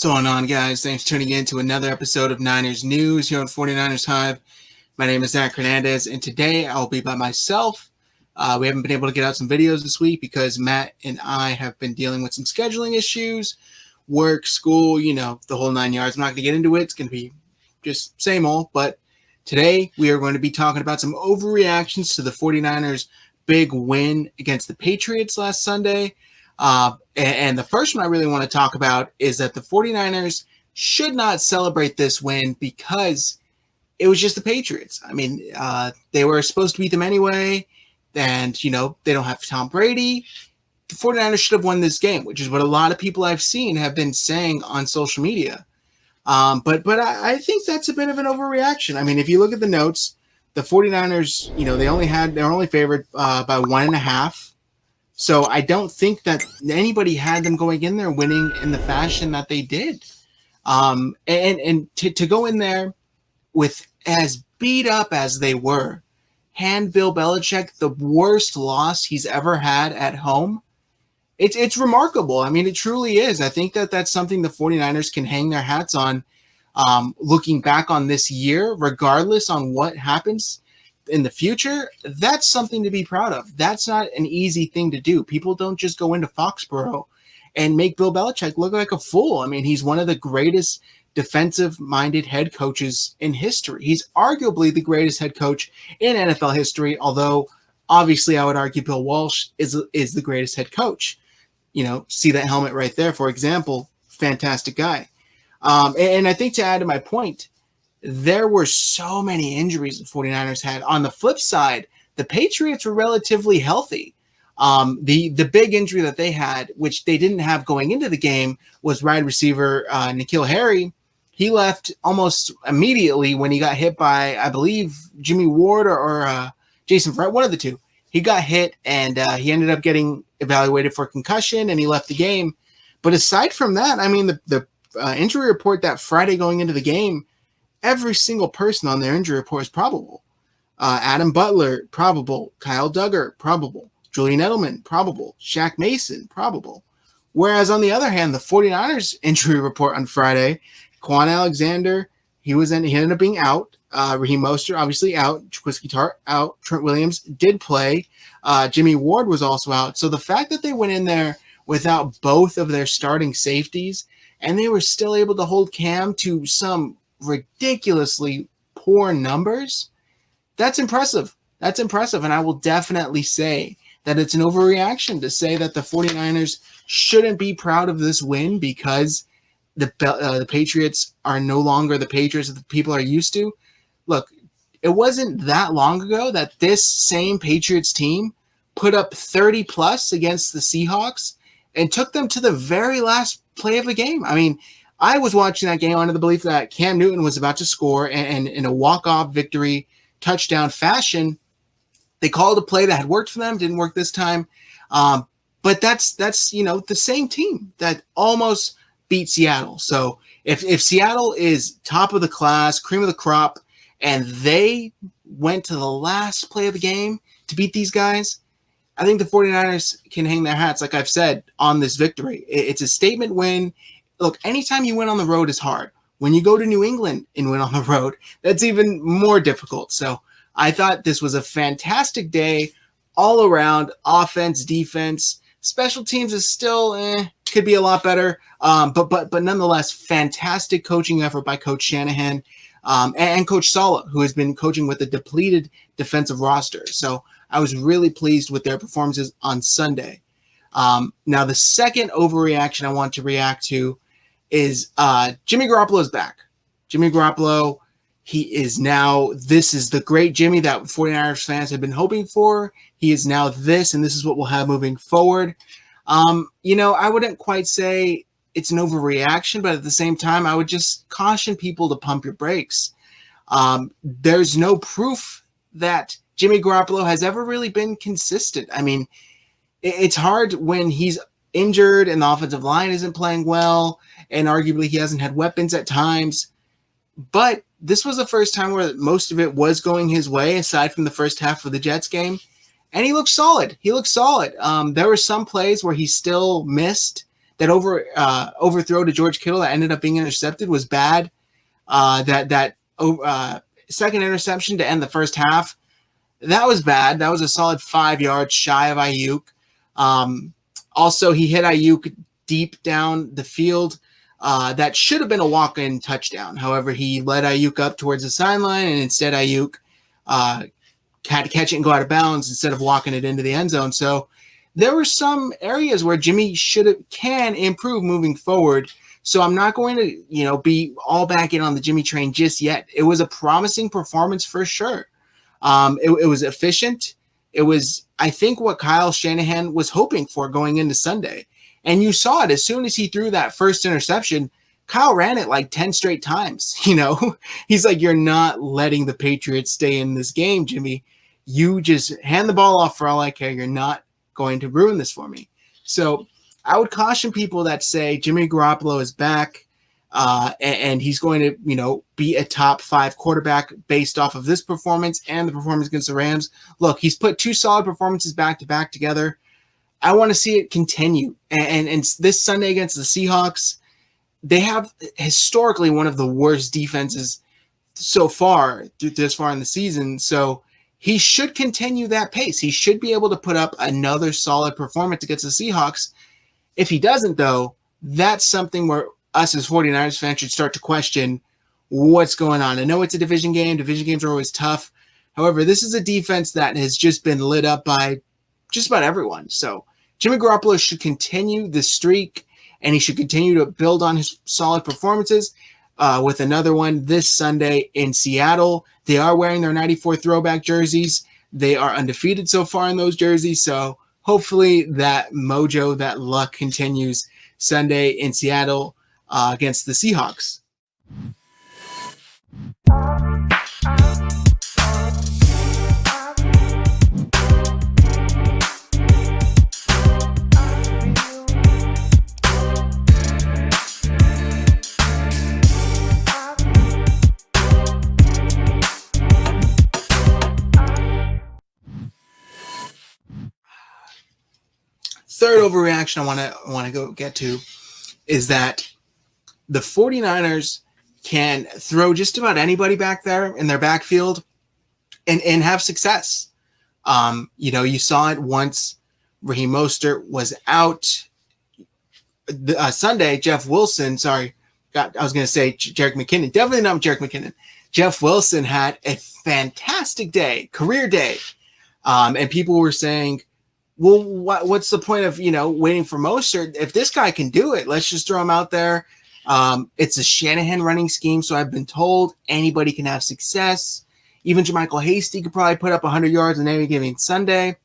What's going on, guys? Thanks for tuning in to another episode of Niners News here on 49ers Hive. My name is Zach Hernandez, and today I'll be by myself. We haven't been able to get out some videos this week because Matt and I have been dealing with some scheduling issues, work, school, the whole 9 yards. I'm not going to get into it. It's going to be just same old, but today we are going to be talking about some overreactions to the 49ers' big win against the Patriots last Sunday. And the first one I really want to talk about is that the 49ers should not celebrate this win because it was just the Patriots. I mean, they were supposed to beat them anyway, and, they don't have Tom Brady. The 49ers should have won this game, which is what a lot of people I've seen have been saying on social media. But I think that's a bit of an overreaction. I mean, if you look at the notes, the 49ers, they're only favored by 1.5. So I don't think that anybody had them going in there winning in the fashion that they did. And to go in there with as beat up as they were, hand Bill Belichick the worst loss he's ever had at home, it's remarkable. I mean, it truly is. I think that that's something the 49ers can hang their hats on, looking back on this year, regardless on what happens in the future. That's something to be proud of. That's not an easy thing to do. People don't just go into Foxborough and make Bill Belichick look like a fool. I mean, he's one of the greatest defensive-minded head coaches in history. He's arguably the greatest head coach in NFL history, although obviously I would argue Bill Walsh is the greatest head coach. See that helmet right there, for example. Fantastic guy. And I think to add to my point, there were so many injuries the 49ers had. On the flip side, the Patriots were relatively healthy. The big injury that they had, which they didn't have going into the game, was wide receiver N'Keal Harry. He left almost immediately when he got hit by, I believe, Jimmy Ward or Jason Verrett, one of the two. He got hit, and he ended up getting evaluated for concussion, and he left the game. But aside from that, I mean, the injury report that Friday going into the game, every single person on their injury report is probable. Adam Butler, probable. Kyle Duggar, probable. Julian Edelman, probable. Shaq Mason, probable. Whereas on the other hand, the 49ers injury report on Friday, Quan Alexander, he ended up being out. Raheem Mostert, obviously out. Jaquiski Tartt out. Trent Williams did play. Jimmy Ward was also out. So the fact that they went in there without both of their starting safeties, and they were still able to hold Cam to some ridiculously poor numbers, that's impressive. That's impressive. And I will definitely say that it's an overreaction to say that the 49ers shouldn't be proud of this win because the Patriots are no longer the Patriots that the people are used to. Look, it wasn't that long ago that this same Patriots team put up 30 plus against the Seahawks and took them to the very last play of the game. I mean, I was watching that game under the belief that Cam Newton was about to score, and in a walk-off victory touchdown fashion, they called a play that had worked for them, didn't work this time. But that's the same team that almost beat Seattle. So if Seattle is top of the class, cream of the crop, and they went to the last play of the game to beat these guys, I think the 49ers can hang their hats, like I've said, on this victory. It's a statement win. Look, anytime you win on the road is hard. When you go to New England and win on the road, that's even more difficult. So I thought this was a fantastic day all around. Offense, defense, special teams is still could be a lot better. But nonetheless, fantastic coaching effort by Coach Shanahan and Coach Saleh, who has been coaching with a depleted defensive roster. So I was really pleased with their performances on Sunday. Now, the second overreaction I want to react to is Jimmy Garoppolo is back. Jimmy Garoppolo, this is the great Jimmy that 49ers fans have been hoping for. He is now this, and this is what we'll have moving forward. I wouldn't quite say it's an overreaction, but at the same time, I would just caution people to pump your brakes. There's no proof that Jimmy Garoppolo has ever really been consistent. I mean, it's hard when he's injured and the offensive line isn't playing well, and arguably he hasn't had weapons at times. But this was the first time where most of it was going his way, aside from the first half of the Jets game. And he looked solid. There were some plays where he still missed, that overthrow to George Kittle that ended up being intercepted was bad. That second interception to end the first half, that was bad. That was a solid 5 yards shy of Ayuk. Also, he hit Ayuk deep down the field. That should have been a walk-in touchdown. However, he led Ayuk up towards the sideline, and instead Ayuk had to catch it and go out of bounds instead of walking it into the end zone. So there were some areas where Jimmy can improve moving forward. So I'm not going to, be all back in on the Jimmy train just yet. It was a promising performance for sure. It was efficient. It was, I think, what Kyle Shanahan was hoping for going into Sunday. And you saw it as soon as he threw that first interception. Kyle ran it like 10 straight times. He's like, you're not letting the Patriots stay in this game, Jimmy. You just hand the ball off for all I care. You're not going to ruin this for me. So I would caution people that say Jimmy Garoppolo is back and he's going to, be a top 5 quarterback based off of this performance and the performance against the Rams. Look, he's put 2 solid performances back to back together. I want to see it continue. And this Sunday against the Seahawks, they have historically one of the worst defenses so far, this far in the season. So he should continue that pace. He should be able to put up another solid performance against the Seahawks. If he doesn't, though, that's something where us as 49ers fans should start to question what's going on. I know it's a division game. Division games are always tough. However, this is a defense that has just been lit up by just about everyone. So Jimmy Garoppolo should continue the streak, and he should continue to build on his solid performances with another one this Sunday in Seattle. They are wearing their 94 throwback jerseys. They are undefeated so far in those jerseys. So hopefully that mojo, that luck continues Sunday in Seattle against the Seahawks. Third overreaction I want to go get to is that the 49ers can throw just about anybody back there in their backfield and have success. You saw it once Raheem Mostert was out. Sunday, Jeff Wilson, I was going to say Jerick McKinnon. Definitely not Jerick McKinnon. Jeff Wilson had a fantastic day, career day. And people were saying, well, what's the point of, waiting for Mostert? If this guy can do it, let's just throw him out there. It's a Shanahan running scheme, so I've been told anybody can have success. Even JaMychal Hasty could probably put up 100 yards on any given Sunday.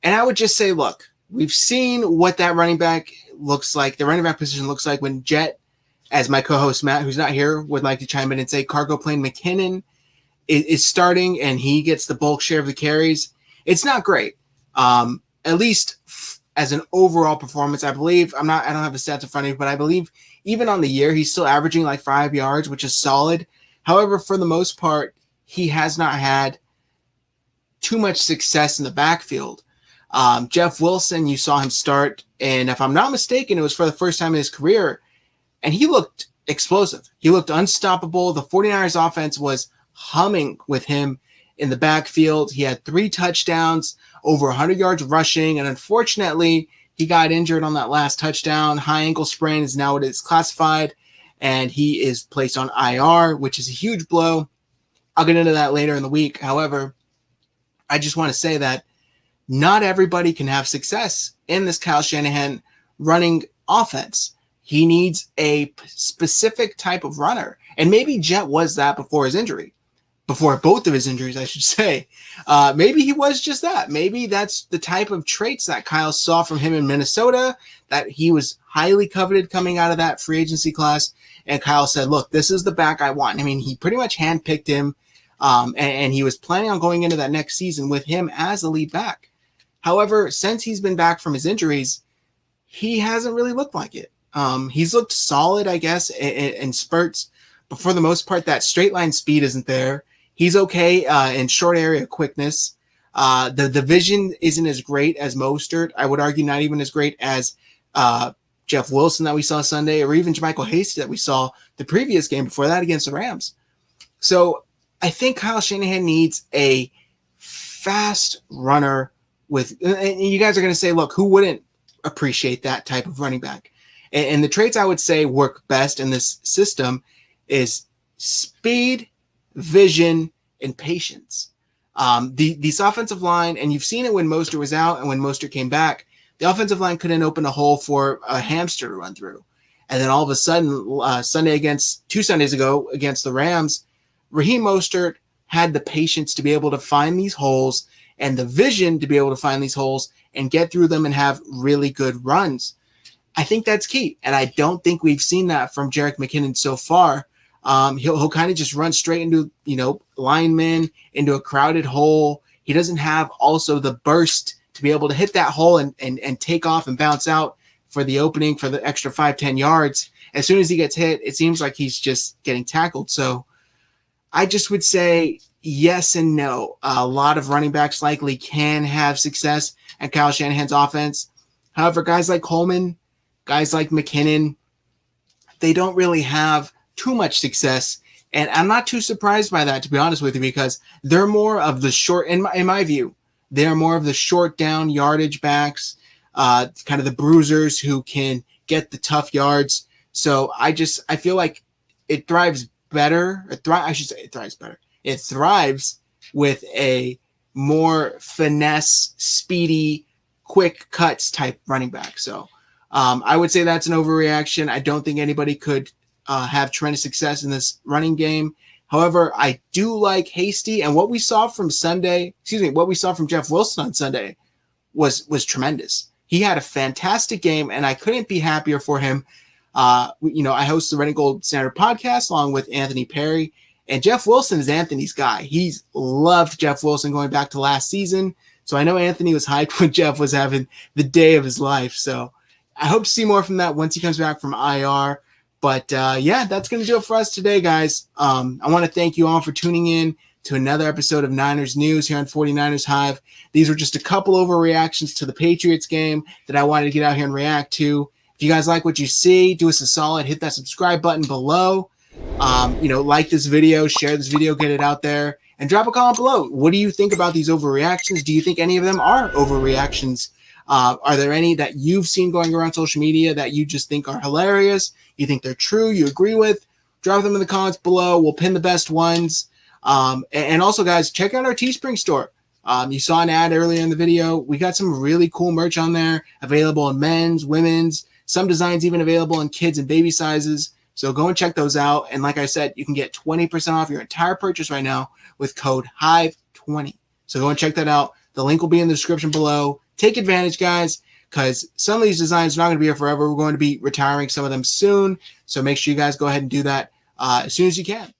And I would just say, look, we've seen what that running back looks like. The running back position looks like when Jet, as my co-host Matt, who's not here, would like to chime in and say Cargo Plane McKinnon is starting and he gets the bulk share of the carries. It's not great. At least as an overall performance, I believe, I don't have the stats in front of me, but I believe even on the year, he's still averaging like 5 yards, which is solid. However, for the most part, he has not had too much success in the backfield. Jeff Wilson, you saw him start, and if I'm not mistaken, it was for the first time in his career, and he looked explosive. He looked unstoppable. The 49ers offense was humming with him in the backfield. He had 3 touchdowns, over 100 yards rushing, and unfortunately, he got injured on that last touchdown. High ankle sprain is now what it's classified, and he is placed on IR, which is a huge blow. I'll get into that later in the week. However, I just want to say that not everybody can have success in this Kyle Shanahan running offense. He needs a specific type of runner, and maybe Jet was that before his injury. Before both of his injuries, I should say. Maybe he was just that. Maybe that's the type of traits that Kyle saw from him in Minnesota, that he was highly coveted coming out of that free agency class. And Kyle said, look, this is the back I want. I mean, he pretty much handpicked him, and he was planning on going into that next season with him as a lead back. However, since he's been back from his injuries, he hasn't really looked like it. He's looked solid, I guess, in spurts. But for the most part, that straight line speed isn't there. He's okay in short area quickness. The vision isn't as great as Mostert. I would argue not even as great as Jeff Wilson that we saw Sunday, or even Jermichael Hasty that we saw the previous game before that against the Rams. So I think Kyle Shanahan needs a fast runner with, and you guys are going to say, look, who wouldn't appreciate that type of running back? And the traits I would say work best in this system is speed, vision, and patience. This offensive line, and you've seen it when Mostert was out and when Mostert came back, the offensive line couldn't open a hole for a hamster to run through. And then all of a sudden, two Sundays ago against the Rams, Raheem Mostert had the patience to be able to find these holes and the vision to be able to find these holes and get through them and have really good runs. I think that's key. And I don't think we've seen that from Jerick McKinnon so far. He'll kind of just run straight into, linemen, into a crowded hole. He doesn't have also the burst to be able to hit that hole and take off and bounce out for the opening for the extra 5-10 yards. As soon as he gets hit, it seems like he's just getting tackled. So I just would say yes and no. A lot of running backs likely can have success at Kyle Shanahan's offense. However, guys like Coleman, guys like McKinnon, they don't really have too much success. And I'm not too surprised by that, to be honest with you, because they're more of the short, in my view, they're more of the short down yardage backs, kind of the bruisers who can get the tough yards. So I feel like it thrives better. It thrives better. It thrives with a more finesse, speedy, quick cuts type running back. So I would say that's an overreaction. I don't think anybody could have tremendous success in this running game. However, I do like Hasty, and what we saw from Jeff Wilson on Sunday was tremendous. He had a fantastic game, and I couldn't be happier for him. I host the Red and Gold Standard podcast along with Anthony Perry, and Jeff Wilson is Anthony's guy. He's loved Jeff Wilson going back to last season. So I know Anthony was hyped when Jeff was having the day of his life. So I hope to see more from that once he comes back from IR. But that's going to do it for us today, guys. I want to thank you all for tuning in to another episode of Niners News here on 49ers Hive. These were just a couple overreactions to the Patriots game that I wanted to get out here and react to. If you guys like what you see, do us a solid, hit that subscribe button below. Like this video, share this video, get it out there, and drop a comment below. What do you think about these overreactions? Do you think any of them are overreactions? Are there any that you've seen going around social media that you just think are hilarious? You think they're true? You agree with? Drop them in the comments below. We'll pin the best ones. And also, guys, check out our Teespring store. You saw an ad earlier in the video. We got some really cool merch on there, available in men's, women's, some designs even available in kids and baby sizes. So go and check those out. And like I said, you can get 20% off your entire purchase right now with code HIVE20. So go and check that out. The link will be in the description below. Take advantage, guys, because some of these designs are not going to be here forever. We're going to be retiring some of them soon. So make sure you guys go ahead and do that as soon as you can.